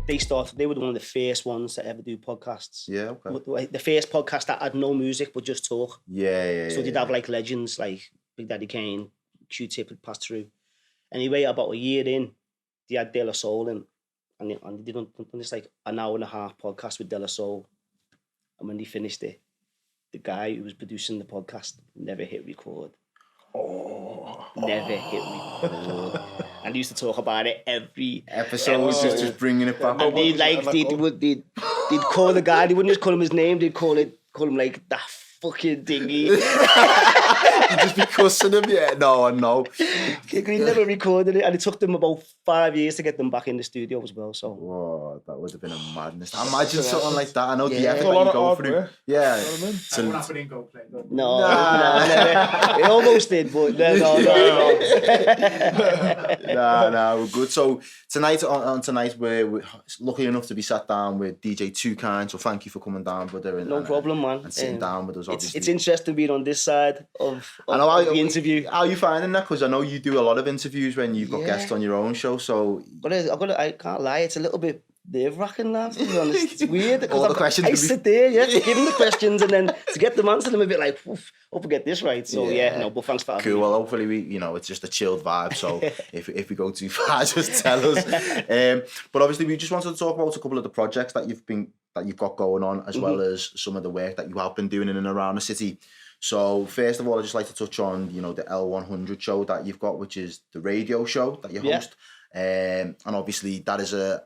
They were one of the first ones to ever do podcasts. Yeah, okay. The first podcast that had no music but just talk. Yeah. So they'd have like legends like Big Daddy Kane, Q-Tip would pass through. Anyway, about a year in, they had De La Soul in, and they done this like an hour and a half podcast with De La Soul. And when they finished it, the guy who was producing the podcast never hit record. Never hit record. And they used to talk about it every episode. Just bringing it back. And they'd call the guy. They wouldn't just call him his name. They'd call him like that fucking dingy. You'd just be cussing him. Yeah, no, I know. He never recorded it, and it took them about 5 years to get them back in the studio as well. So, whoa, that would have been a madness. Imagine something like that. I know the effort a lot that you go of through. work. Yeah, You know what I mean? That won't happen in GoPlay, though. no, it almost did, but no. Nah, we're good. So tonight, we're lucky enough to be sat down with DJ Too Kind. So thank you for coming down, brother. No problem, man. And sitting down with us. Obviously, it's interesting being on this side of the interview. How are you finding that? Because I know you do a lot of interviews when you've got guests on your own show. So I can't lie, it's a little bit nerve-wracking now, to be honest. It's weird. All the questions. I sit there, to give them the questions, and then to get them answered, I'm a bit like, hope I get this right. So but thanks for having me. Cool. Well, hopefully it's just a chilled vibe. So if we go too far, just tell us. But obviously, we just wanted to talk about a couple of the projects that you've got going on, as well as some of the work that you have been doing in and around the city. So first of all, I'd just like to touch on, the L100 show that you've got, which is the radio show that you host. And obviously that is a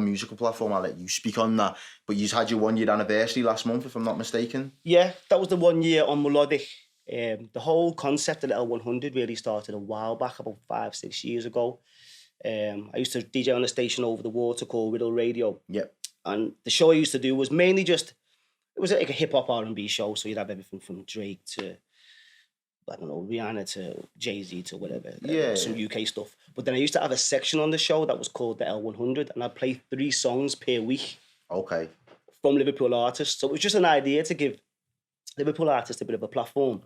musical platform. I'll let you speak on that. But you had your 1 year anniversary last month, if I'm not mistaken. Yeah, that was the 1 year on Melodic. The whole concept of the L100 really started a while back, about 5-6 years ago. I used to DJ on a station over the water called Riddle Radio. Yep. And the show I used to do was mainly it was like a hip-hop R&B show, so you'd have everything from Drake to, I don't know, Rihanna to Jay-Z to whatever, some UK stuff. But then I used to have a section on the show that was called the L100, and I'd play 3 songs per week. Okay. From Liverpool artists. So it was just an idea to give Liverpool artists a bit of a platform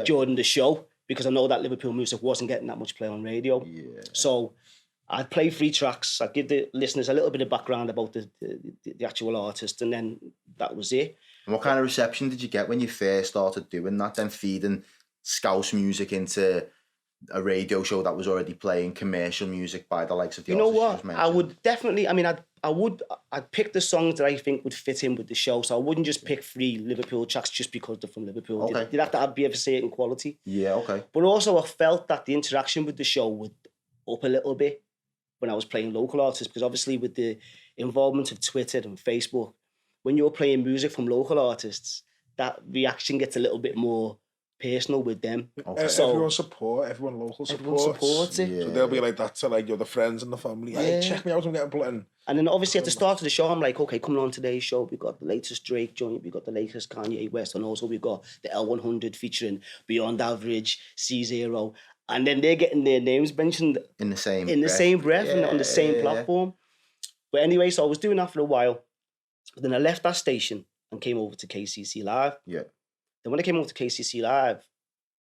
during the show, because I know that Liverpool music wasn't getting that much play on radio. Yeah. So I'd play 3 tracks, I'd give the listeners a little bit of background about the actual artist, and then that was it. And what kind of reception did you get when you first started doing that, then feeding Scouse music into a radio show that was already playing commercial music by the likes of the artists? You know what? I would definitely, I'd pick the songs that I think would fit in with the show, so I wouldn't just pick 3 Liverpool tracks just because they're from Liverpool. Okay. You'd have to be of a certain quality. Yeah, okay. But also I felt that the interaction with the show would up a little bit when I was playing local artists, because obviously with the involvement of Twitter and Facebook, when you're playing music from local artists, that reaction gets a little bit more personal with them. Okay. So everyone local supports. Everyone supports it. So they'll be like that to like the friends and the family. Hey, check me out, I'm getting blank. And then obviously at the start of the show, I'm like, okay, coming on today's show, we've got the latest Drake joint, we've got the latest Kanye West, and also we've got the L100 featuring Beyond Average, C0, and then they're getting their names mentioned in the same breath and on the same platform. But anyway, so I was doing that for a while, but then I left that station and came over to KCC Live. Yeah. Then when I came over to KCC Live,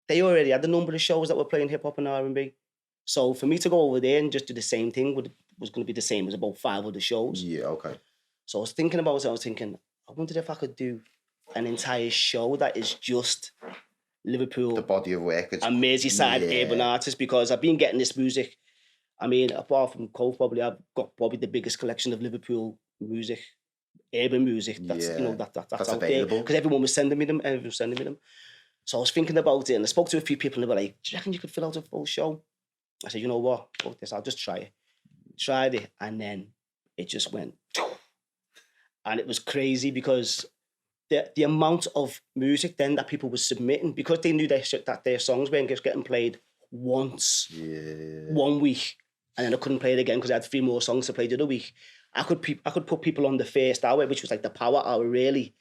they already had the number of shows that were playing hip-hop and R&B. So for me to go over there and just do the same thing was going to be the same as about 5 other shows. Yeah, okay. So I was thinking about it. I wondered if I could do an entire show that is just Liverpool, the body of work, and Merseyside urban artists, because I've been getting this music. I mean, apart from Cove, I've got the biggest collection of Liverpool music, urban music that's that's out available there, because everyone was sending me them. So I was thinking about it, and I spoke to a few people, and they were like, "Do you reckon you could fill out a full show?" I said, "You know what? Fuck this, I'll just try it." Tried it, and then it just went, and it was crazy because the amount of music then that people were submitting, because they knew that their songs weren't just getting played once, 1 week, and then I couldn't play it again because I had 3 more songs to play the other week. I could put people on the first hour, which was like the power hour, really,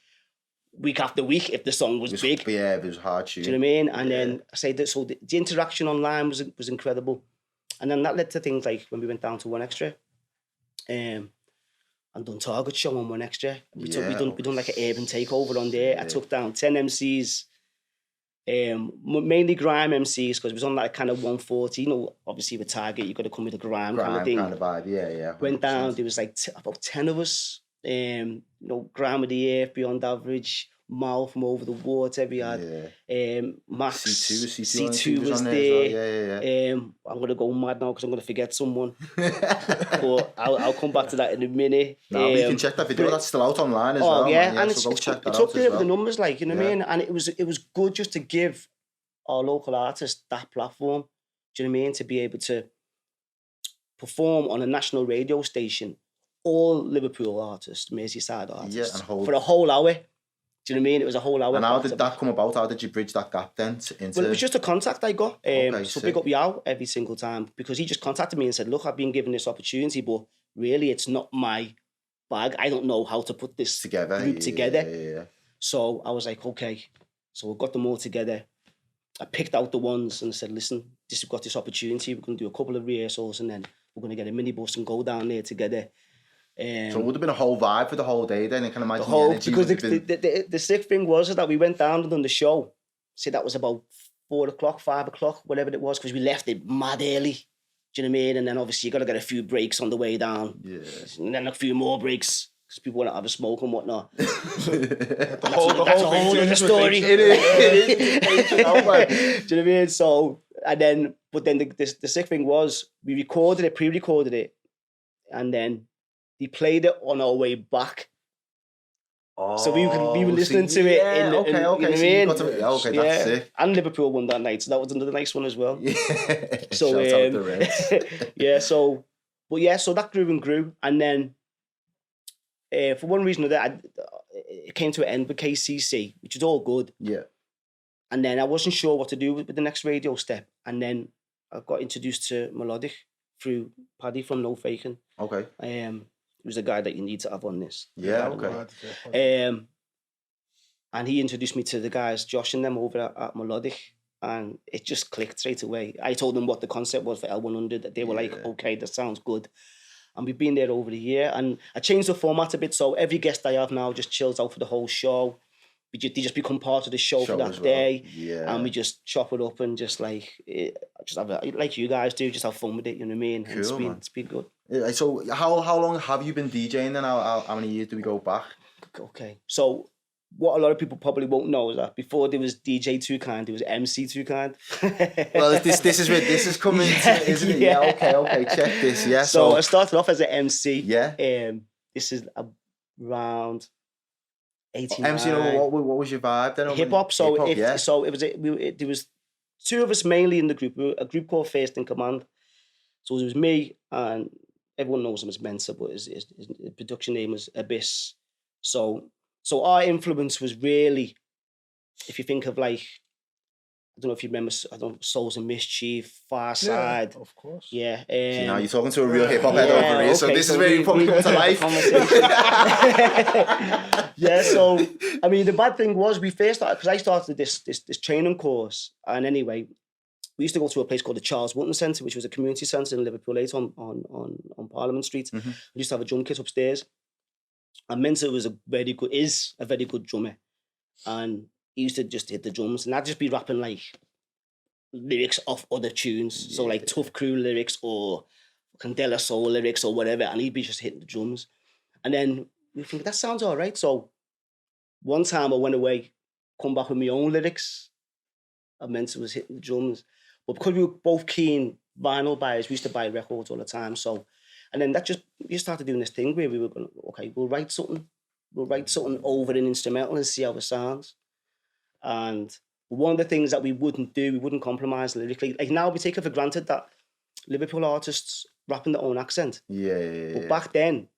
week after week, if the song was big. Yeah, it was hard tune. Do you know what I mean? And then I say that, so the interaction online was incredible. And then that led to things like when we went down to 1Extra, and done Target show on 1Extra. We done like an urban takeover on there. I took down 10 MCs, Mainly grime MCs because it was on that kind of 140. You know, obviously with Target, you got to come with a grime kind of thing. Kind of vibe, yeah. 100%. Went down. There was like about 10 of us. You know, Grime of the Earth, Beyond Average, Mal from Over the Water. We had Max. C2 was there. Yeah. I'm gonna go mad now because I'm gonna forget someone. But I'll come back to that in a minute. No, but you can check that video. That's still out online as well. Yeah, man. and so it's up there with the numbers, like, you know what I mean. And it was good just to give our local artists that platform. Do you know what I mean? To be able to perform on a national radio station, all Liverpool artists, Merseyside artists, for a whole hour. Do you know what I mean? It was a whole hour. And how did that come about? How did you bridge that gap then? Well, it was just a contact I got. So big up Yao every single time because he just contacted me and said, look, I've been given this opportunity, but really it's not my bag. I don't know how to put this group together. Yeah. So I was like, okay. So we got them all together. I picked out the ones and said, listen, we've got this opportunity. We're going to do a couple of rehearsals and then we're going to get a minibus and go down there together. So it would have been a whole vibe for the whole day then. I can imagine the energy because the sick thing was that we went down and done the show. See, that was about 4 o'clock, 5 o'clock, whatever it was, because we left it mad early. Do you know what I mean? And then obviously you got to get a few breaks on the way down. Yeah. And then a few more breaks because people want to have a smoke and whatnot. That's a whole other story. It is. Do you know what I mean? So, but then the sick thing was we recorded it, pre-recorded it, and then he played it on our way back. So we were listening to it. Okay. That's sick. And Liverpool won that night, so that was another nice one as well. Yeah. So shout out the Reds. So that grew and grew, and then for one reason or another, it came to an end with KCC, which is all good. Yeah. And then I wasn't sure what to do with the next radio step, and then I got introduced to Melodic through Paddy from No Faking. Okay. He was the guy that you need to have on this. Yeah, okay. And he introduced me to the guys, Josh and them over at Melodic, and it just clicked straight away. I told them what the concept was for L100. They were like, okay, that sounds good. And we've been there over the year, and I changed the format a bit, so every guest I have now just chills out for the whole show. They just become part of the show for that day, and we just chop it up and just have like you guys do, just have fun with it. You know what I mean? Cool, it's been good. So how long have you been DJing then? How many years do we go back? Okay, so what a lot of people probably won't know is that before there was DJ Too Kind, there was MC Too Kind. Well, this is where this is coming to, isn't it? Yeah. Okay. Check this. Yeah. So I started off as an MC. Yeah. This is around 89. MC, what was your vibe then? Hip hop. So there was two of us mainly in the group. We were a group called First in Command. So it was me and everyone knows him as Mensa, but his production name was Abyss. So our influence was really, if you think of like, I don't know if you remember, Souls and Mischief, Far Side. Yeah, of course. Yeah. See, now you're talking to a real hip hop head over here, so this is where you probably come to life. Yeah, so, I mean, the bad thing was we first started, because I started this training course, and anyway, we used to go to a place called the Charles Wotton Centre, which was a community centre in Liverpool 8 on Parliament Street. Mm-hmm. We used to have a drum kit upstairs. And Mensa is a very good drummer. And he used to just hit the drums. And I'd just be rapping like lyrics off other tunes. Yeah. So like Tough Crew lyrics or Candela Soul lyrics or whatever. And he'd be just hitting the drums. And then we think, that sounds all right. So one time I went away, come back with my own lyrics. And Mensa was hitting the drums. But because we were both keen vinyl buyers, we used to buy records all the time. So, and then we started doing this thing where we were going, okay, we'll write something over an instrumental and see how it sounds. And one of the things that we wouldn't do, we wouldn't compromise lyrically. Like now we take it for granted that Liverpool artists rap in their own accent. Yeah. But back then,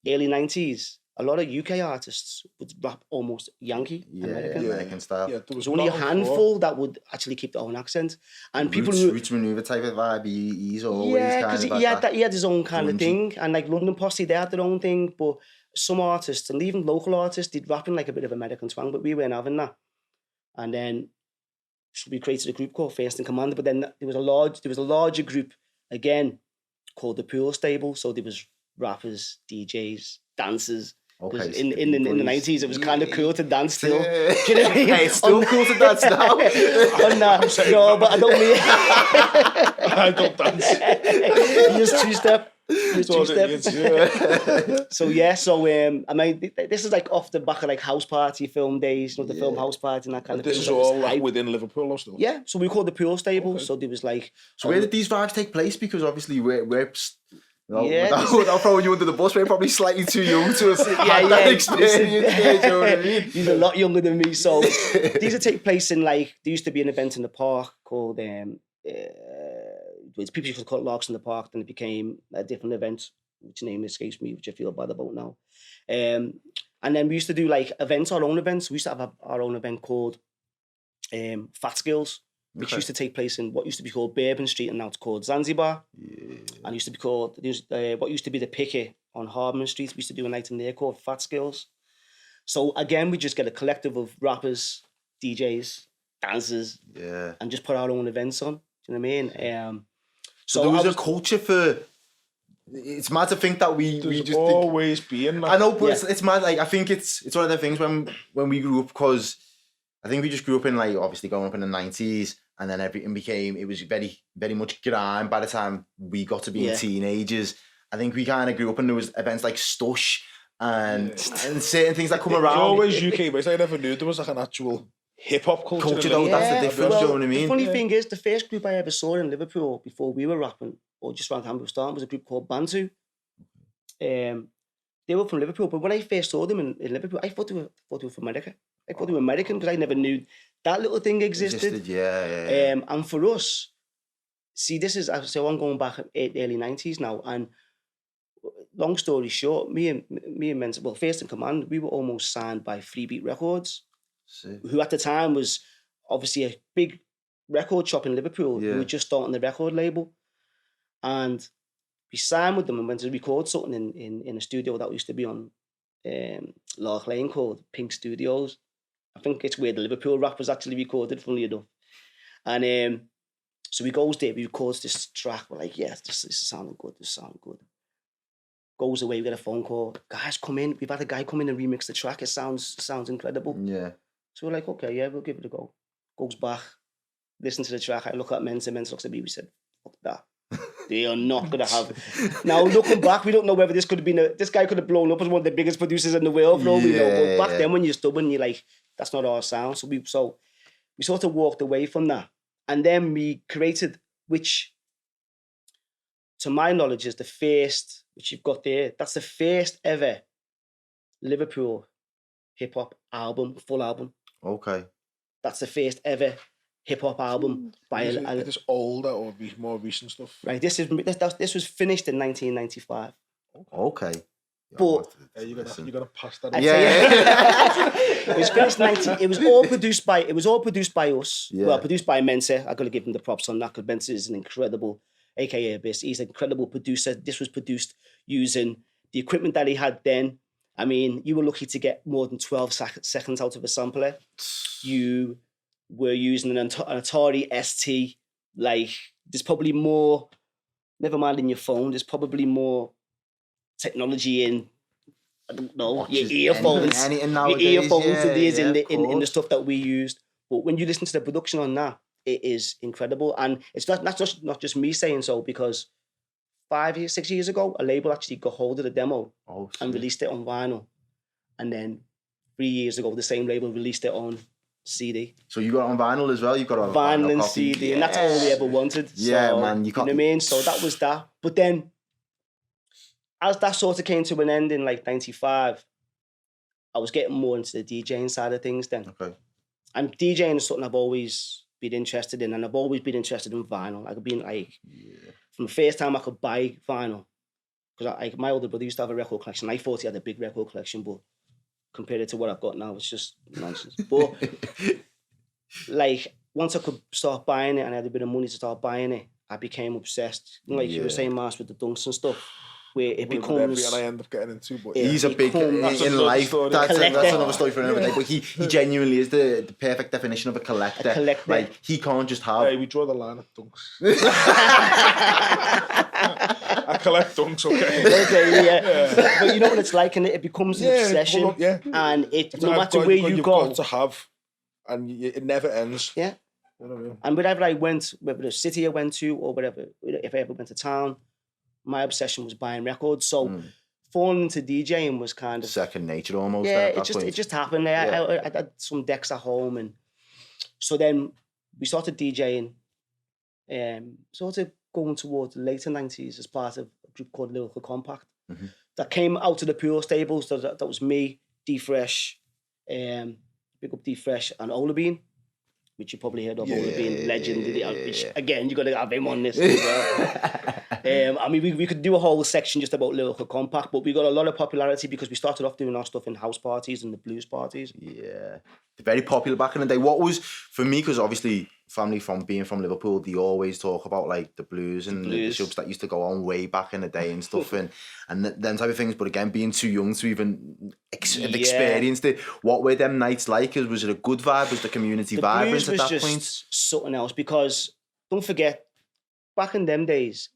early 90s, a lot of UK artists would rap almost Yankee, American style. Yeah, there was only a handful that would actually keep their own accent. And Roots Maneuver type of vibe, he's always because he had his own kind of thing. And like London Posse, they had their own thing. But some artists, and even local artists, they'd rap in like a bit of American twang, but we weren't having that. And then we created a group called First in Command, but then there was a larger group, again, called the Pool Stable. So there was rappers, DJs, dancers, Okay. In the 90s, it was kind of cool to dance still. Yeah. Do you know what I mean? Hey, it's still cool to dance now. No, but I don't mean. I don't dance. You just two-step. Yeah. So I mean, this is like off the back of like house party film days, the film House Party and that kind of thing. This is all like within Liverpool or still? Yeah, so we called the pool stable. Okay. So there was like. So where did these vibes take place? Because obviously we're without throwing you under the bus, we're probably slightly too young to have had that experience. You know what I mean? He's a lot younger than me. So these would take place in there used to be an event in the park called people used to call it Larks in the Park, then it became a different event, which name escapes me, which I feel bad about now. And then we used to do like our own events. We used to have our own event called Fat Skills, which used to take place in what used to be called Bourbon Street, and now it's called Zanzibar. Yeah. And used to be called what used to be the Picket on Hardman Street. We used to do a night in there called Fat Skills. So again, we just get a collective of rappers, DJs, dancers, and just put our own events on. Do you know what I mean? So there was a culture for. It's mad to think that we just always been. I know, but it's mad. Like I think it's one of the things when we grew up, because I think we just grew up in obviously growing up in the 90s, and then everything it was very, very much grime by the time we got to be teenagers. I think we kind of grew up and there was events like Stush and certain things that come around. It's always UK based. I never knew there was like an actual hip-hop culture. Though, that's the difference, you know what I mean? The funny thing is, the first group I ever saw in Liverpool before we were rapping, or just around the time we were starting, was a group called Bantu. They were from Liverpool, but when I first saw them in Liverpool, I thought they were from America. I thought they were American because I never knew that little thing existed. And for us, see, this is, so I'm going back early 90s now, and long story short, me and Mensa, well, First in Command, we were almost signed by Freebeat Records, who at the time was obviously a big record shop in Liverpool. We were just starting the record label. And we signed with them and went to record something in a studio that used to be on Lark Lane called Pink Studios. I think it's where the Liverpool rap was actually recorded, funnily enough. And so we goes there, we records this track. We're like, yeah, this is sounding good. Goes away, we get a phone call. Guys, come in. We've had a guy come in and remix the track. It sounds incredible. Yeah. So we're like, okay, yeah, we'll give it a go. Goes back, listen to the track. I look at Mensa looks at me. We said, fuck that. They are not going to have. Now, looking back, we don't know whether this could have been this guy could have blown up as one of the biggest producers in the world. For all we know. But back then, when you're stubborn, you're like, that's not our sound. So we sort of walked away from that. And then we created, which, to my knowledge, is the first, which you've got there, that's the first ever Liverpool hip-hop album, full album. Okay. That's the first ever hip-hop album by is this older or more recent stuff? Right, this was finished in 1995. Okay. But you're gonna pass that. It was finished It was all produced by us. Yeah. Well, produced by Mensa. I got to give him the props on that because Mensa is an incredible, aka Abyss. He's an incredible producer. This was produced using the equipment that he had then. I mean, you were lucky to get more than 12 seconds out of a sampler. You were using an Atari ST. Like, there's probably more, never mind in your phone, there's probably more technology in, I don't know, your earphones. Your earphones in the stuff that we used. But when you listen to the production on that, it is incredible. And it's not just me saying so, because 6 years ago, a label actually got hold of the demo and released it on vinyl. And then 3 years ago, the same label released it on CD. So you got it on vinyl as well? You got it on vinyl and CD, and that's all we ever wanted. Yeah, so, man. You know what I mean? So that was that. But then, as that sort of came to an end in like 95, I was getting more into the DJing side of things then. Okay. And DJing is something I've always been interested in, and I've always been interested in vinyl. I've been like, from the first time I could buy vinyl, because my older brother used to have a record collection. I thought he had a big record collection, but compared it to what I've got now, it's just nonsense. But like, once I could start buying it and I had a bit of money to start buying it, I became obsessed. Like you were saying, Mars, with the dunks and stuff. where it With becomes... everything I end up getting into, but He's a big becomes- in life. story. That's Collector. another story for another day. But he genuinely is the perfect definition of a collector. A collector. Like he can't just have. hey, we draw the line at dunks. I collect dunks, okay? Okay, yeah. But you know what it's like, and it becomes an obsession. well, yeah. And it, It's no like matter God- where God you you've go, got to have, and it never ends. yeah. You know what I mean? And wherever I went, whether the city I went to or whatever, if I ever went to town, my obsession was buying records. So falling into DJing was kind of Second nature almost. yeah. At that It just point. it just happened. I had some decks at home, and so then we started DJing. Sort of going towards the later 90s as part of a group called Liverpool Compact that came out of the Pure stables. That was me, D Fresh, big up D Fresh, and Ola Bean, which you probably heard of. Ola Bean, legend. Which, again, you got to have him on this as well. I mean, we could do a whole section just about Liverpool Compact, but we got a lot of popularity because we started off doing our stuff in house parties and the blues parties. Yeah, very popular back in the day. What was for me, because obviously family from being from Liverpool, they always talk about like the blues and the shows that used to go on way back in the day and stuff, and them type of things. But again, being too young to even have experienced it, what were them nights like? Was it a good vibe? Was the community vibrant at that just point? Something else, because don't forget, back in them days,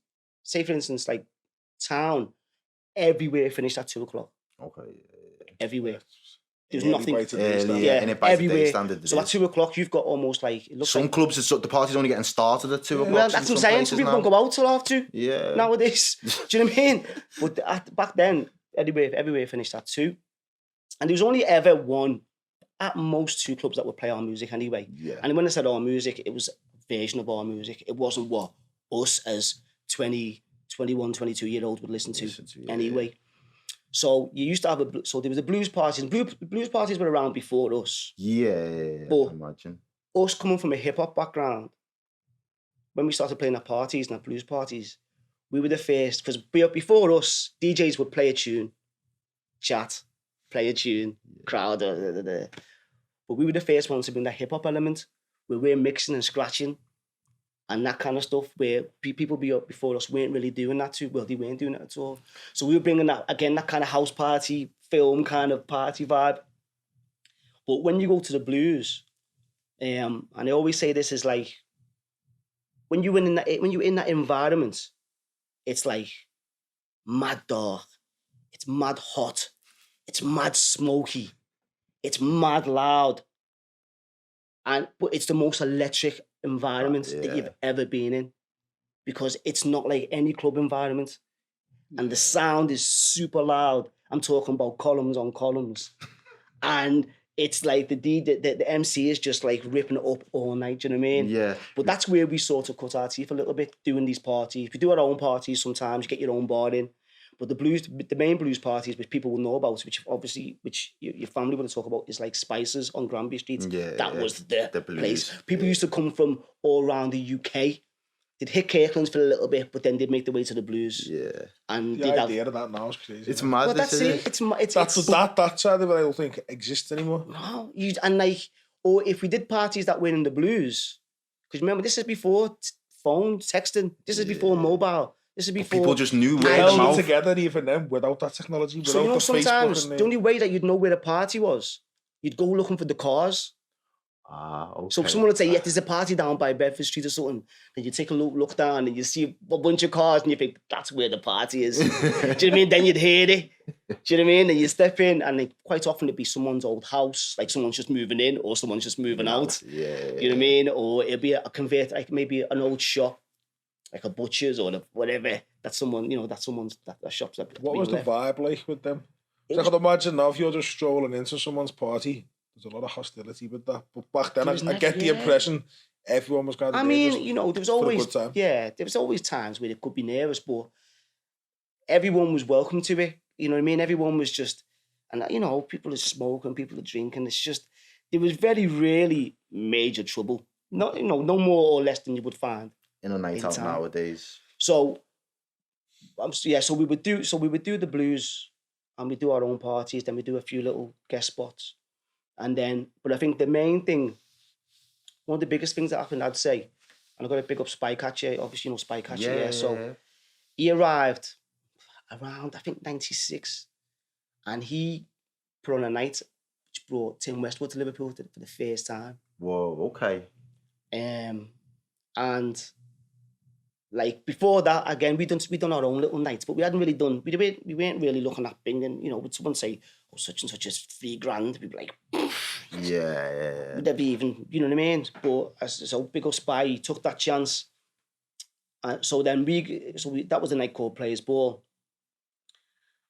say for instance, like town, everywhere finished at 2:00. Okay. Everywhere. There's nothing. And it everywhere. standard. So at 2:00, you've got almost like it looks some like, clubs. The party's only getting started at 2:00. well, that's what I'm saying. Some people don't go out till after. Yeah. Nowadays, do you know what I mean? But back then, everywhere finished at 2, and there was only ever one, at most 2 clubs that would play our music anyway. Yeah. And when I said our music, it was a version of our music. It wasn't what us as 20, 21, 22-year-olds would listen to anyway. So you used to have so there was a blues parties, and blues parties were around before us. Yeah, But I can imagine. Us coming from a hip-hop background, when we started playing at parties and at blues parties, we were the first, because before us, DJs would play a tune, chat, play a tune, crowd, but we were the first ones to bring that hip-hop element, where we're mixing and scratching, and that kind of stuff, where people before us weren't really doing that too. Well, they weren't doing it at all. So we were bringing that, again, that kind of house party, film kind of party vibe. But when you go to the blues, and I always say this is like, when you're in that environment, it's like mad dark, it's mad hot, it's mad smoky, it's mad loud, but it's the most electric environment that you've ever been in, because it's not like any club environment, and the sound is super loud. I'm talking about columns on columns, and it's like the MC is just like ripping it up all night. Do you know what I mean? Yeah. But that's where we sort of cut our teeth a little bit, doing these parties. We do our own parties sometimes. You get your own bar in. But the main blues parties, which people will know about, which your family will talk about, is like Spices on Granby Street. Yeah, that was the blues. place. People used to come from all around the UK. They'd hit Kirkland's for a little bit, but then they'd make their way to the blues. Yeah. And The idea of that now is crazy. It's mad. Well, that's it. That side of it I don't think exists anymore. No, or if we did parties that were in the blues, because remember, this is before phone, texting. This is before mobile. This is before people just knew where held to it mouth. together even then without that technology. Without So the sometimes Facebook the only way that you'd know where the party was, you'd go looking for the cars. Okay. So if someone would say, yeah, there's a party down by Bedford Street or something, then you take a look down and you see a bunch of cars and you think, that's where the party is. Do you know what I mean? Then you'd hear it. Do you know what I mean? And you step in, and quite often it'd be someone's old house, like someone's just moving in or someone's just moving out. Yeah. You know what I mean? Or it'd be a convert, like maybe an old shop, like a butcher's or whatever. That's someone, that shop's that. What was the vibe like with them? I could imagine now if you're just strolling into someone's party, there's a lot of hostility with that. But back then, I get the impression everyone was kind of. I mean, there was always time. there was always times where it could be nervous, but everyone was welcome to it. You know what I mean? Everyone was just, and people are smoking, people are drinking. It's just, there was very rarely major trouble. No more or less than you would find in a night out nowadays. So, so we would do the blues, and we do our own parties. Then we do a few little guest spots. And then, but I think the main thing, one of the biggest things that happened, I'd say, and I've got to pick up Spycatcher, obviously, Spycatcher, So he arrived, around, I think, 96. And he put on a night which brought Tim Westwood to Liverpool for the first time. Whoa, okay. And like before that, again, we done our own little nights, but we hadn't really done, we weren't really looking at bringing, you know, would someone say, oh, such and such is $3,000, we'd be like, yeah. would there be even, you know what I mean? But so big up Spy, he took that chance. So then that was a night called Players Ball.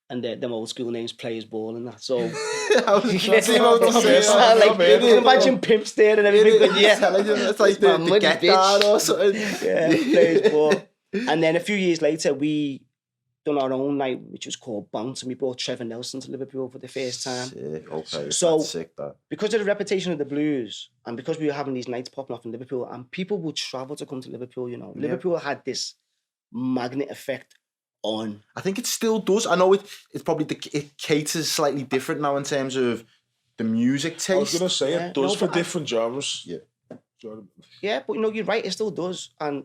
And them old school names, Players Ball and that. So I was just about to say like, imagine Pimps there and everything. But yeah, it's like the Get Down or something. Yeah, Players Ball. And then a few years later, we done our own night, which was called Bounce, and we brought Trevor Nelson to Liverpool for the first time. Sick. Okay, so that's sick, that. Because of the reputation of the Blues, and because we were having these nights popping off in Liverpool, and people would travel to come to Liverpool, you know. Yeah. Liverpool had this magnet effect on. I think it still does. I know it's probably it caters slightly different now in terms of the music taste. I was gonna say it does for different genres. Yeah. Yeah, but you know, you're right, it still does. And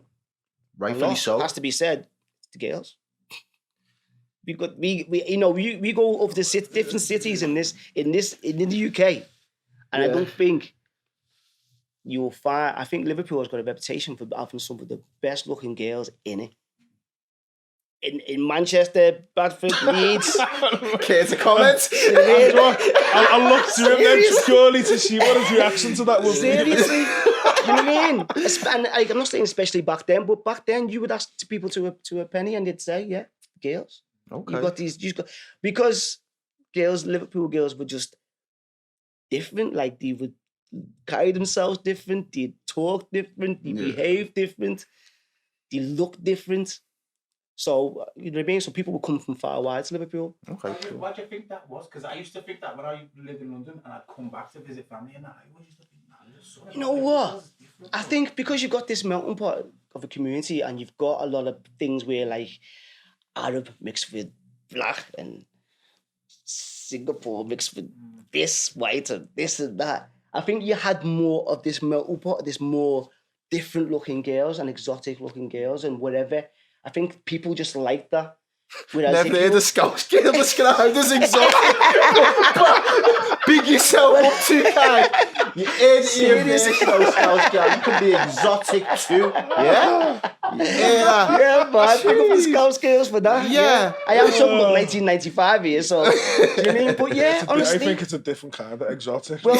rightfully so. Has to be said, the girls. We go over to different cities in the UK. And I don't think you will find, I think Liverpool has got a reputation for having some of the best looking girls in it. In Manchester, Bradford, Leeds. Care to comment? I'll look through him then purely to see what his reaction to that would be. Seriously? You know what I mean? And like, I'm not saying especially back then, but back then you would ask people to a penny and they'd say, yeah, girls. Okay. Because Liverpool girls were just different. Like, they would carry themselves different, they'd talk different, they behave different, they look different. So, you know what I mean? So people would come from far wide to Liverpool. Okay. Why do you think that was? Because I used to think that when I lived in London and I'd come back to visit family and that, I always used to think, nah, you know what? I think because you've got this melting pot of a community and you've got a lot of things where, like, Arab mixed with black and Singapore mixed with this white and this and that. I think you had more of this melting pot, this more different looking girls and exotic looking girls and whatever. I think people just like that. Never heard a Scouse girl described as exotic. Big yourself up too kind. You ain't even Scouse girl. You could be exotic too. Yeah? Yeah, man. Pick up the Scouse girls for that. Yeah. I am talking about 1995 here, so. Do you know what I mean? But yeah, honestly. I think it's a different kind of exotic. Well,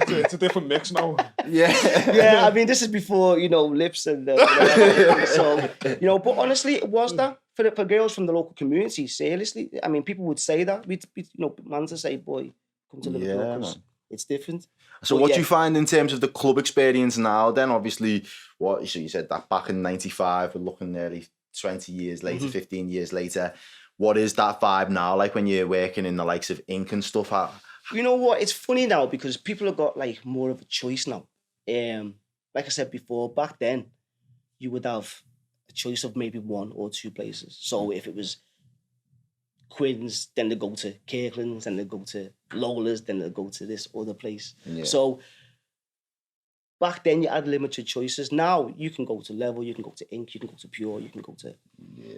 it's a different mix now. Yeah, I mean, this is before, you know, lips and so, you know, but honestly, it was that for girls from the local community, seriously. I mean, people would say that. We you know, man to say, boy, come to Liverpool because it's different. So what do you find in terms of the club experience now then? Obviously, so you said that back in 95, we're looking nearly 20 years later, 15 years later. What is that vibe now like when you're working in the likes of Ink and stuff? You know what? It's funny now because people have got like more of a choice now. Like I said before, back then, you would have a choice of maybe one or two places. So if it was Quinn's, then they go to Kirkland's, then they go to Lola's, then they go to this other place. Yeah. So back then you had limited choices. Now you can go to Level, you can go to Ink, you can go to Pure, you can go to.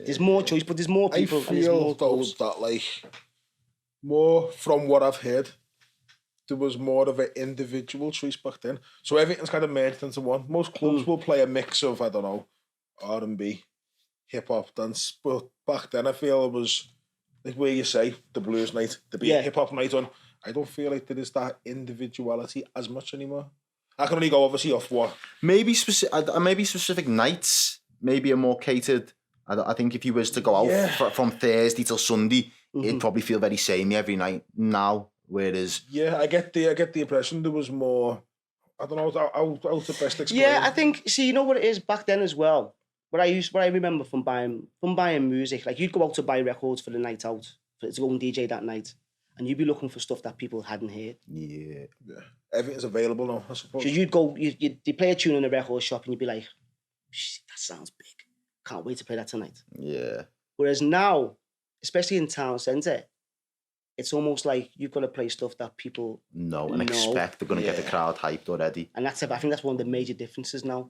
There's more choice, but there's more people. I feel that like more from what I've heard, there was more of an individual choice back then. So everything's kind of merged into one. Most clubs will play a mix of, I don't know, R&B, hip hop, dance. But back then I feel it was like where you say the blues night, there'd be a hip hop night on. I don't feel like there is that individuality as much anymore. I can only go obviously off what maybe specific nights maybe are more catered. I think if you was to go out from Thursday till Sunday, it'd probably feel very samey every night now. Whereas I get the impression there was more. I don't know how to best explain. Yeah, I think. See, you know what it is back then as well. What I remember from buying music, like you'd go out to buy records for the night out, to go and DJ that night, and you'd be looking for stuff that people hadn't heard. Yeah. Everything's available now, I suppose. So you'd go, you'd play a tune in a record shop, and you'd be like, "That sounds big. Can't wait to play that tonight." Yeah. Whereas now, especially in town centre, it's almost like you've got to play stuff that people know and expect they're going to get the crowd hyped already. And I think that's one of the major differences now.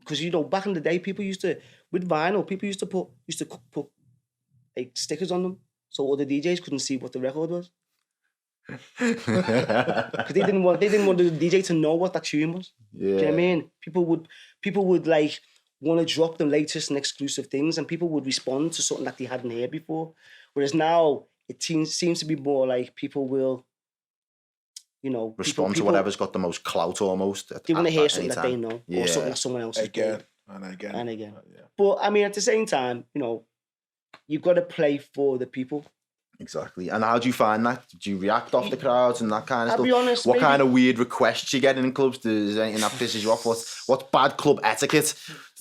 because back in the day, people used to with vinyl, people used to put like stickers on them, so all the DJs couldn't see what the record was. Because they didn't want the DJ to know what that tune was. Yeah. Do you know what I mean? People would like want to drop the latest and exclusive things, and people would respond to something that they hadn't heard before. Whereas now it seems to be more like people will, respond to whatever's got the most clout almost. They want to hear something that they know, or something that someone else has again and again. Yeah. But I mean, at the same time, you've got to play for the people. Exactly. And how do you find that? Do you react off the crowds and that kind of stuff? I'll be honest. What kind of weird requests you get in clubs? Is there anything that pisses you off? What's bad club etiquette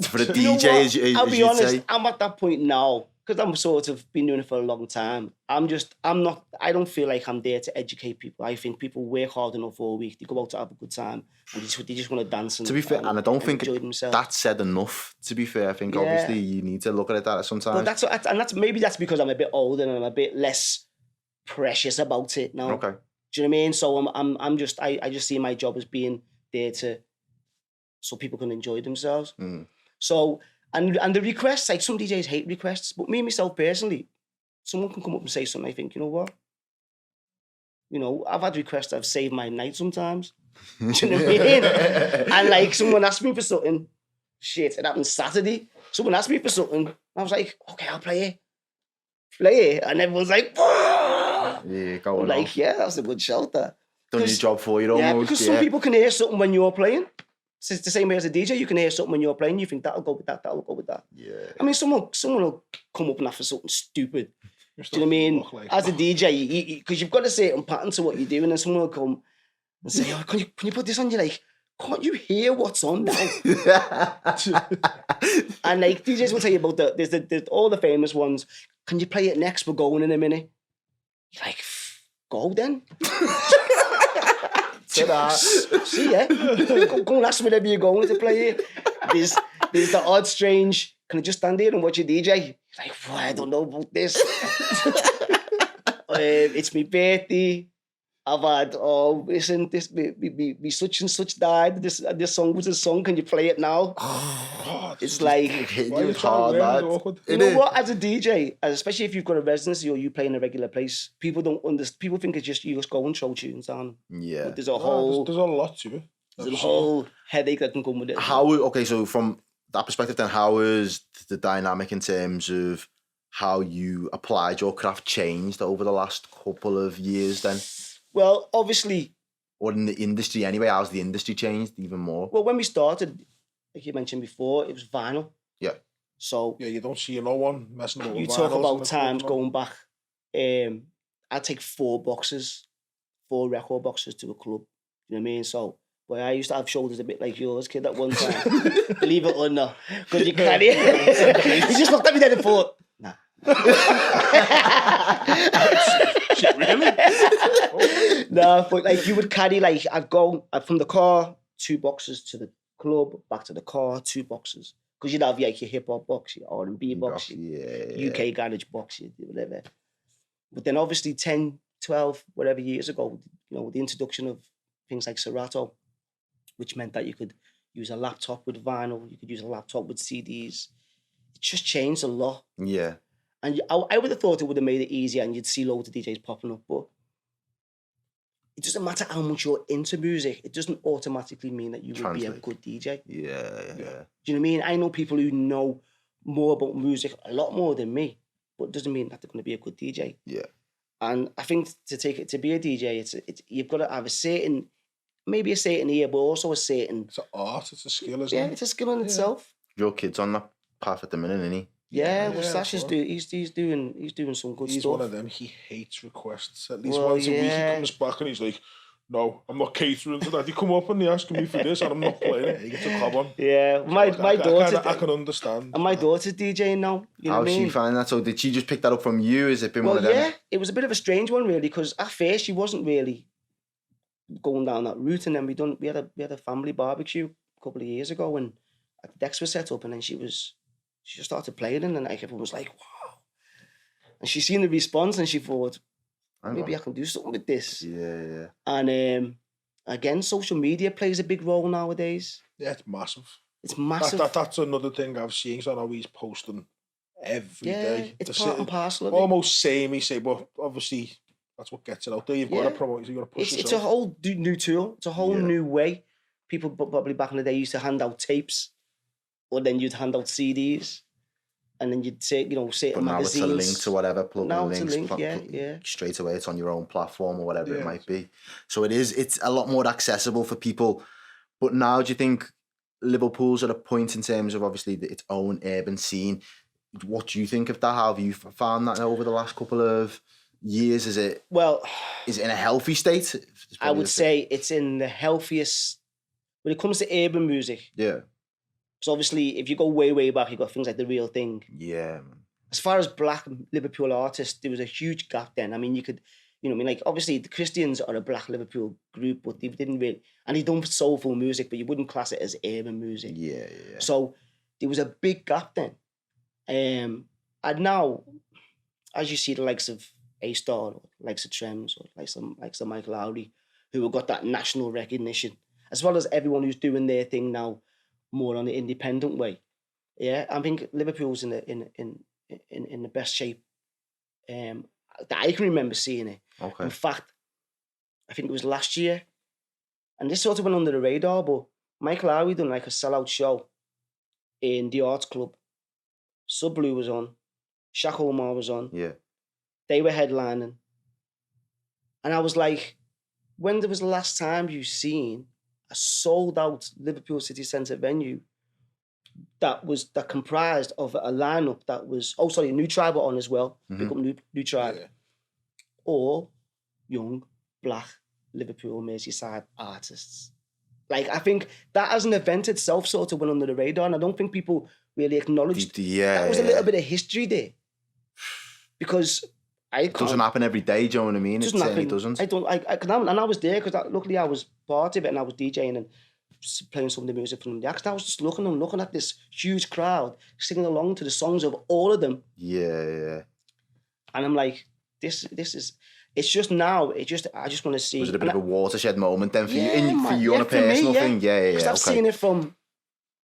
for the DJ? I'll be honest. I'm at that point now because I'm sort of been doing it for a long time. I don't feel like I'm there to educate people. I think people work hard enough all week. They go out to have a good time and they just want to dance. And, to be fair, and I don't think themselves. That's said enough. To be fair, I think obviously you need to look at it that sometimes. But maybe that's because I'm a bit older and I'm a bit less precious about it now. Okay. Do you know what I mean? So I just see my job as being there so people can enjoy themselves. Mm. So and the requests, like some DJs hate requests, but me myself personally, someone can come up and say something. I think, you know what? I've had requests that have saved my night sometimes. Do you know what I mean? And like someone asked me for something. Shit, it happened Saturday. Someone asked me for something. I was like, okay, I'll play it. And everyone's like, whoa! Yeah, go on. Like, yeah, that's a good shout there. Done your job for you almost. Yeah, because some people can hear something when you're playing. It's the same way as a DJ. You can hear something when you're playing. You think that'll go with that. That'll go with that. Yeah. I mean, someone will come up and offer something stupid. Do you know what I mean? As a DJ, because you've got a certain pattern to what you're doing, and someone will come and say, "Oh, can you put this on?" You're like, "Can't you hear what's on now?" And like DJs will tell you about there's all the famous ones. Can you play it next? We're going in a minute. You're like, go then. See ya. Go and ask whenever you're going to play it. There's the odd strange. Can I just stand here and watch a DJ? You're like, well, I don't know about this. It's my birthday. I've had, listen, this me such and such died. This song was a song. Can you play it now? It's like, it's hard, lad. You know what? As a DJ, especially if you've got a residency or you play in a regular place, people don't understand. People think it's just you just go and throw tunes on. Yeah, but there's a whole lot to it. There's a whole headache that can come with it. Okay, so from that perspective, then, how is the dynamic in terms of how you applied your craft changed over the last couple of years? Then, well, obviously, or in the industry anyway, how's the industry changed even more? Well, when we started, like you mentioned before, it was vinyl. Yeah. So yeah, you don't see no one messing with. You talk about times going back. I'd take 4 record boxes to a club. You know what I mean? So, boy, I used to have shoulders a bit like yours, kid, at one time. Believe it or not, because you carry it. He just looked at me then and thought, nah. Shit, really? No, but like you would carry, like I'd go from the car, 2 boxes to the club, back to the car, 2 boxes. Because you'd have like your hip hop box, your R&B box, your UK garage box, whatever. But then obviously 10, 12, whatever years ago, the introduction of things like Serato, which meant that you could use a laptop with vinyl, you could use a laptop with CDs. It just changed a lot. Yeah. And I would have thought it would have made it easier and you'd see loads of DJs popping up, but it doesn't matter how much you're into music. It doesn't automatically mean that you would be a good DJ. Yeah. Do you know what I mean? I know people who know more about music, a lot more than me, but it doesn't mean that they're going to be a good DJ. Yeah. And I think to be a DJ, it's you've got to have a certain ear, but also a certain... It's an art, it's a skill, isn't it? Yeah, it's a skill in itself. Your kid's on that path at the minute, isn't he? Yeah, well, Sash is he's doing some good stuff. He's one of them. He hates requests. At least once a week he comes back and he's like, "No, I'm not catering to that. You come up and they're asking me for this, and I'm not playing it." He gets a club on. Yeah, my daughter. I can understand. And my daughter's DJing now. You know How's what I mean? she finding that? So did she just pick that up from you? Has it been one of them? Yeah, it was a bit of a strange one really, because at first she wasn't really going down that route, and then we had a family barbecue a couple of years ago, and the decks were set up, and then she just started playing, and like everyone was like, wow. And she seen the response and she thought, maybe I can do something with this. Yeah. And again, social media plays a big role nowadays. Yeah, it's massive. It's massive. That's another thing I've seen. So I know he's posting every day. It's The part city- and parcel of it. almost samey, say, but obviously that's what gets it out there. You've got to promote. You've got to push It's a yourself. whole new tool. It's a whole new way. People probably back in the day used to hand out tapes, or then you'd hand out CDs, and then you'd say, say But now it's magazines. a link to whatever, plug Now in it's a links, link, straight away. It's on your own platform or whatever it Yeah. might be. So it's a lot more accessible for people. But now, do you think Liverpool's at a point in terms of obviously its own urban scene? What do you think of that? How have you found that over the last couple of years? Is it in a healthy state? I would say it's in the healthiest when it comes to urban music. Yeah. Because obviously, if you go way back, you've got things like The Real Thing. Yeah, man. As far as black Liverpool artists, there was a huge gap then. I mean, you could, like obviously the Christians are a black Liverpool group, but they didn't really, and they done soulful music, but you wouldn't class it as urban music. Yeah. So there was a big gap then. And now, as you see the likes of A-Star, or likes of Trems, or likes of Michael Lowry, who have got that national recognition, as well as everyone who's doing their thing now more on the independent way. Yeah, I think Liverpool's in the best shape that I can remember seeing it. Okay. In fact, I think it was last year, and this sort of went under the radar, but Michael Lowry done like a sellout show in the Arts Club. Sub Blue was on, Shaq Omar was on. Yeah. They were headlining. And I was like, when was the last time you seen a sold out Liverpool City Centre venue that comprised of a lineup that was, New Tribe were on as well. Pick up New Tribe. Yeah. All young, black, Liverpool, Merseyside artists. Like, I think that as an event itself sort of went under the radar, and I don't think people really acknowledged that was a little bit of history there. Because it doesn't happen every day, do you know what I mean? It certainly doesn't. And I was there because luckily I was part of it and I was DJing and playing some of the music from the acts. I was just looking at this huge crowd singing along to the songs of all of them. Yeah. And I'm like, this is. It's just now. I just want to see. Was it a bit of a watershed moment then for you on a for me, personal thing? Yeah. Because I've seen it from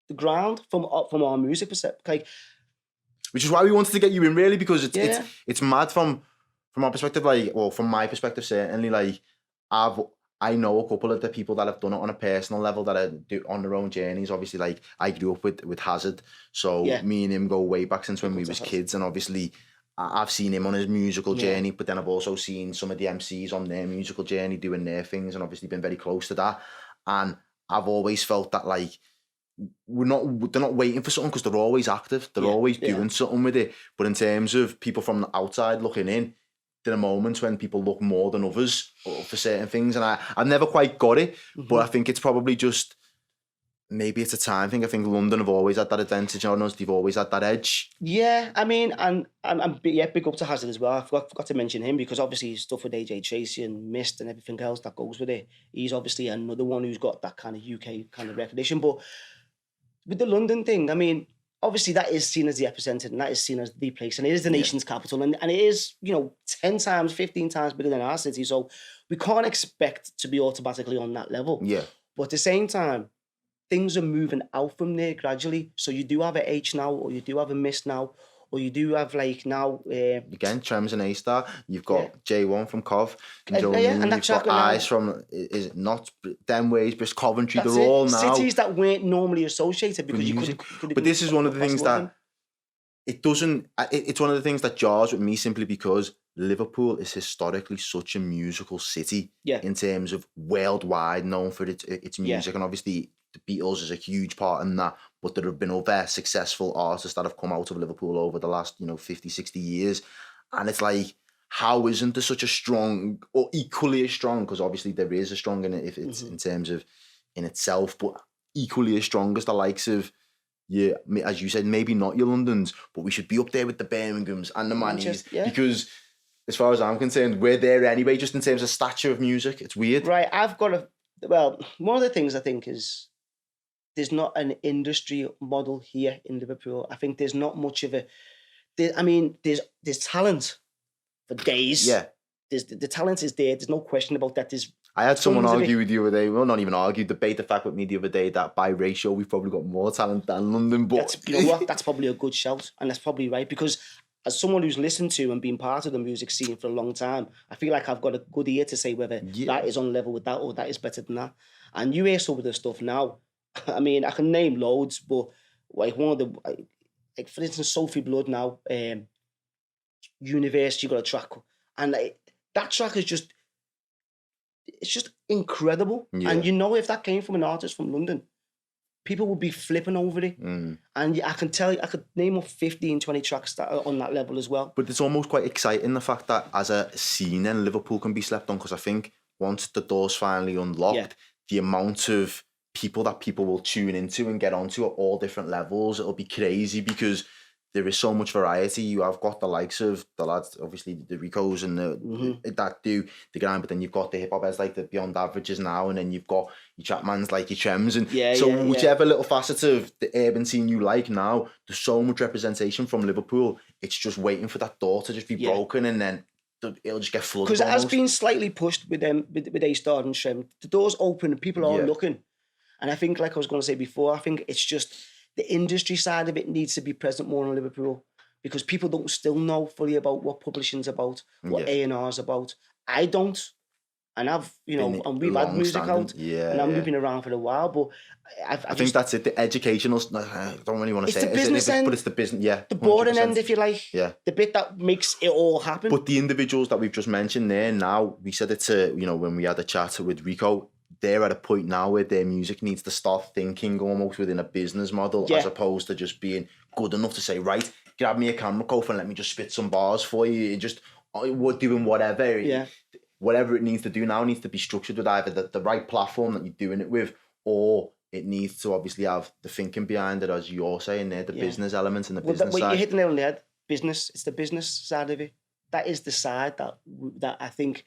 the ground, from our music perspective. Like, which is why we wanted to get you in, really, because it's mad from our perspective. Like, well, from my perspective, certainly. Like, I know a couple of the people that have done it on a personal level that are on their own journeys. Obviously, like I grew up with Hazard, so me and him go way back since when we was kids, and obviously I've seen him on his musical journey, but then I've also seen some of the MCs on their musical journey doing their things, and obviously been very close to that. And I've always felt that like they're not waiting for something because they're always active, they're always doing something with it. But in terms of people from the outside looking in, there are moments when people look more than others for certain things, and I've never quite got it. But I think it's probably just maybe it's a time thing. I think London have always had that advantage on us. They've always had that edge. Yeah, I mean, and big up to Hazard as well. I forgot to mention him because obviously his stuff with AJ Tracy and Mist and everything else that goes with it. He's obviously another one who's got that kind of UK kind of recognition. But with the London thing, I mean, obviously that is seen as the epicenter and that is seen as the place and it is the nation's capital and it is, 10 times, 15 times bigger than our city. So we can't expect to be automatically on that level. Yeah. But at the same time, things are moving out from there gradually. So you do have a H now, or you do have a Mist now, or you do have like now... Again, Trems and A-Star. You've got J1 from Cov. And you've got Eyes from, is it not them ways, but Coventry. They're all now... Cities that weren't normally associated because you could but this is one of the things that... It's one of the things that jars with me simply because Liverpool is historically such a musical city in terms of worldwide known for its music, and obviously the Beatles is a huge part in that, but there have been other successful artists that have come out of Liverpool over the last 50, 60 years, and it's like, how isn't there such a strong, or equally as strong, because obviously there is a strong in it if it's in terms of in itself, but equally as strong as the likes of, as you said, maybe not your Londons, but we should be up there with the Birminghams and the Mannies, because as far as I'm concerned, we're there anyway, just in terms of stature of music. It's weird. Right, one of the things I think is there's not an industry model here in Liverpool. I think there's not much of there's talent for days. Yeah. The talent is there. There's no question about that. There's I had someone Tons of argue with you the other day, well, not even argue, debate the fact with me the other day that by ratio we've probably got more talent than London. But You know what? That's probably a good shout, and that's probably right, because as someone who's listened to and been part of the music scene for a long time, I feel like I've got a good ear to say whether that is on level with that or that is better than that. And you hear some of the stuff now. I mean, I can name loads, but like one of the, like for instance, Sophie Blood now, Universe, you got a track, and like, that track is just, it's just incredible. Yeah. And you know, if that came from an artist from London, people would be flipping over it. And I can tell you, I could name up 15, 20 tracks that are on that level as well. But it's almost quite exciting, the fact that as a scene then Liverpool can be slept on, because I think once the door's finally unlocked, the amount of people that people will tune into and get onto at all different levels, it'll be crazy, because there is so much variety. You have got the likes of the lads, obviously the Ricos and that do the grind, but then you've got the hip hop heads like the Beyond Averages now, and then you've got your Chapmans like your Trems, and whichever little facet of the urban scene you like now, there's so much representation from Liverpool. It's just waiting for that door to just be broken, and then it'll just get flooded. Because it has been slightly pushed with them, with A-Star and Trem. The door's open and people are looking. And I think, like I was going to say before, I think it's just the industry side of it needs to be present more in Liverpool, because people don't still know fully about what publishing's about, what A&R's about. I don't. And I've, you know, and we've had music out, and I'm been around for a while, but I think that's it. The educational, I don't really want to say the business end, but it's the business, the boring end, if you like. Yeah. The bit that makes it all happen. But the individuals that we've just mentioned there now, we said it to, you know, when we had a chat with Rico, they're at a point now where their music needs to start thinking almost within a business model, as opposed to just being good enough to say, right, grab me a camera, Kof, and let me just spit some bars for you. And just, we're doing whatever. Whatever it needs to do now needs to be structured with either the right platform that you're doing it with, or it needs to obviously have the thinking behind it, as you're saying there, the business elements and the business side. You hit the nail on the head. Business, it's the business side of it. That is the side that I think,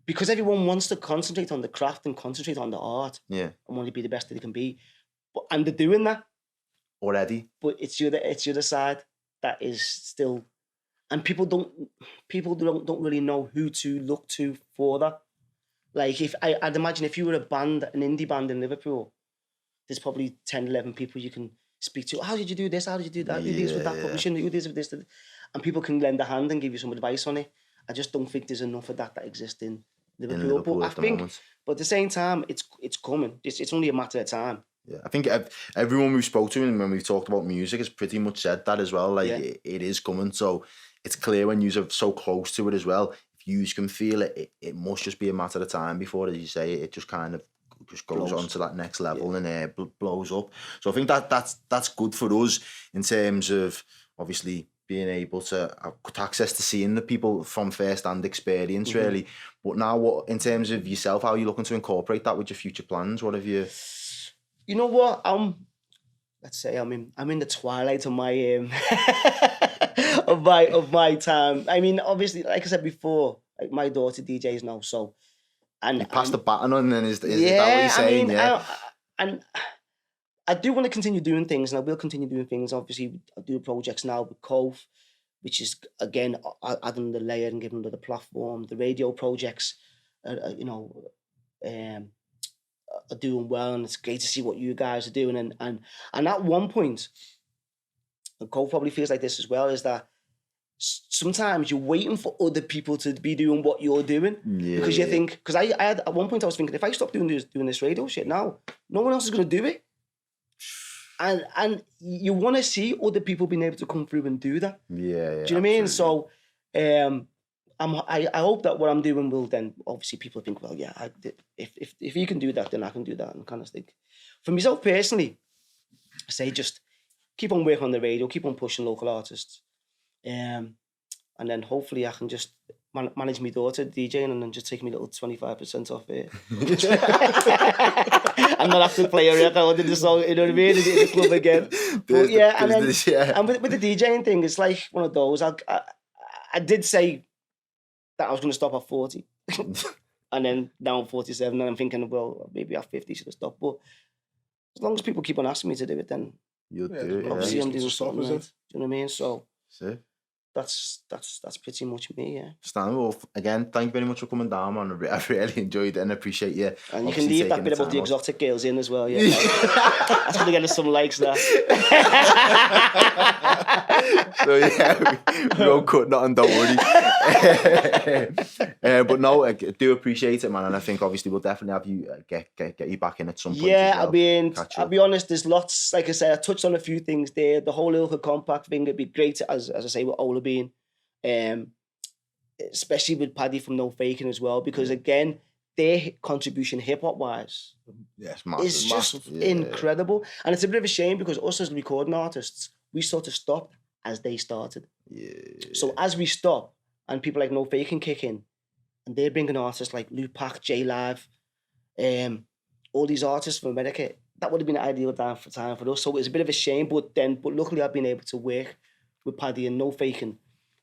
because everyone wants to concentrate on the craft and concentrate on the art, and want to be the best that they can be, and they're doing that already. But it's the other side that is still, and people don't really know who to look to for that. Like, I'd imagine if you were a band, an indie band in Liverpool, there's probably 10, 11 people you can speak to. How did you do this? How did you do that? Who deals with that publishing? Who deals with this? And people can lend a hand and give you some advice on it. I just don't think there's enough of that exists in Liverpool. But I think, but at the same time, it's coming. It's only a matter of time. Yeah, I think everyone we've spoke to and when we've talked about music has pretty much said that as well. Like, it is coming. So it's clear when you're so close to it as well. If you can feel it, it must just be a matter of time before, as you say, it just kind of just goes on to that next level and blows up. So I think that's good for us in terms of obviously being able to have access to seeing the people from first-hand experience, really. But now, what in terms of yourself, how are you looking to incorporate that with your future plans? What have you? You know what? Let's say I'm in the twilight of my of my time. I mean, obviously, like I said before, like my daughter DJs now, so and you passed the baton on, then is that what you're saying? And I do want to continue doing things, and I will continue doing things. Obviously, I do projects now with Cove, which is again adding the layer and giving them the platform. The radio projects, are doing well, and it's great to see what you guys are doing. And at one point, and Cove probably feels like this as well, is that sometimes you're waiting for other people to be doing what you're doing, because you think, because I had at one point I was thinking, if I stop doing this radio shit now, no one else is going to do it. And you want to see other people being able to come through and do that. Do you know what I mean? So, I hope that what I'm doing will then obviously people think, well, yeah, if you can do that, then I can do that, and kind of think. For myself personally, I say just keep on working on the radio, keep on pushing local artists, and then hopefully I can just manage my daughter DJing and then just take me little 25% off it. And not have to play a record in the song, you know what I mean, in the club again. But and with the DJing thing, it's like one of those. I did say that I was going to stop at 40, and then now I'm 47, and I'm thinking, well, maybe at 50 should have stopped. But as long as people keep on asking me to do it, then you'll do it. Obviously, I'm doing something right. Do you know what I mean? So. See? that's pretty much me, yeah. Stan, well, again, thank you very much for coming down, man. I really enjoyed it and appreciate you. And you can leave that bit about the exotic girls in as well, yeah. That's going to get us some likes there. So yeah, we won't cut nothing, don't worry. But no, I do appreciate it, man, and I think obviously we'll definitely have you get you back in at some point. Yeah, as well. I mean, I'll be honest, there's lots, like I said, I touched on a few things there. The whole Liverpool compact thing, it'd be great, as I say, with Ola being, especially with Paddy from No Faking as well, because again, their contribution hip-hop wise is just incredible. And it's a bit of a shame because us as recording artists, we sort of stopped as they started. Yeah. So as we stop and people like No Faking kick in, and they're bringing artists like Lupac, J-Live, all these artists from America, that would have been an ideal time for us. So it's a bit of a shame, but luckily I've been able to work with Paddy and No Faking,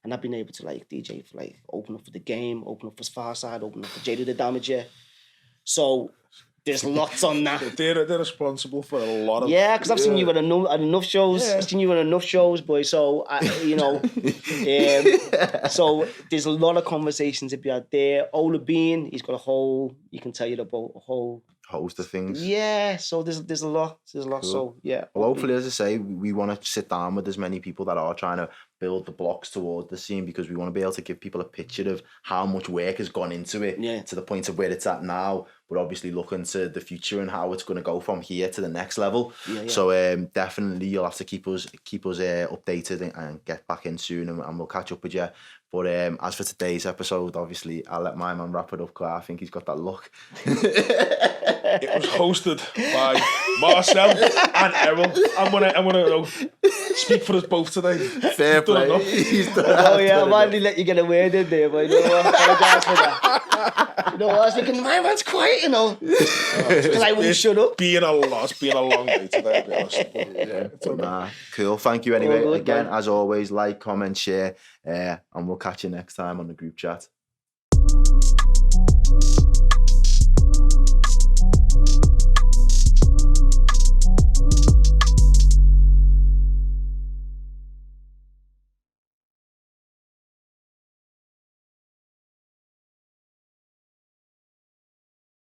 and I've been able to like DJ for like open up for The Game, open up for Farside, open up for J the Damager. So there's lots on that. They're responsible for a lot of... Yeah, because I've seen you at enough shows. Yeah. I've seen you at enough shows, boy. So, so there's a lot of conversations to be out there. Ola Bean, he's got he can tell you about a whole host of things. Yeah, so there's a lot. Cool. So, yeah. Well, hopefully, as I say, we want to sit down with as many people that are trying to build the blocks towards the scene, because we want to be able to give people a picture of how much work has gone into it to the point of where it's at now. We're obviously looking to the future and how it's going to go from here to the next level. Yeah. So definitely you'll have to keep us updated and get back in soon, and we'll catch up with you. But as for today's episode, obviously I'll let my man wrap it up, because I think he's got that look. It was hosted by Marcel and Errol. I'm gonna speak for us both today. Fair play. Oh yeah, I might let you get a word in there, but you know what? I apologize for that. You know what? I was thinking, my man's quiet, you know. Because I wouldn't shut up. It's been a long day today, to be honest. But, cool. Thank you anyway. Good, again, man. As always, like, comment, share, and we'll catch you next time on the group chat.